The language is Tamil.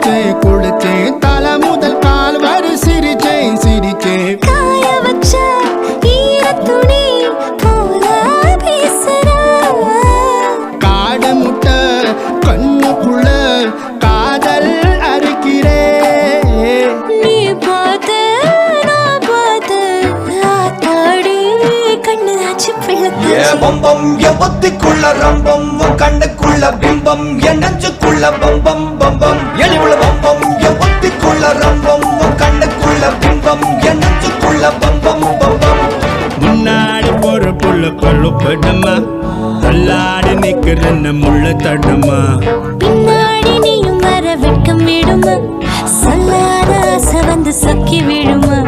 குளிச்சேன் குளிச்சேன் தலை முதல் கால் வரை சிரிச்சேன் சிரிச்சேன் காய வச்ச ஈர துணி போல பேசுற காடு முட்டை கண்ணுக்குள்ள காதல் அறுக்கிறே நீ பார்த்து நான் பார்த்து ஆத்தாடி கண்ணு ஆச்சு பிள்ளை பம்பம் என் ஒத்திக்குள்ள ரம்பம் உன் கண்ணுக்குள்ள பிம்பம் என் நெஞ்சுக்குள்ள பம்பம் பம்பம் எளிவுள்ள பம்பம் என் ஒத்திக்குள்ள ரம்பம் உன் கண்ணுக்குள்ள பிம்பம் என் நெஞ்சுக்குள்ள பம்பம் பம்பம் முன்னாடி போற புள்ள கொள்ளுப்படுமா தள்ளாடி நிக்கிறன்ன முள்ள தடுமா பின்னாடி நீயும் வர வெட்கம் விடுமா சொல்லாத ஆசை வந்து சொக்கி விழுமா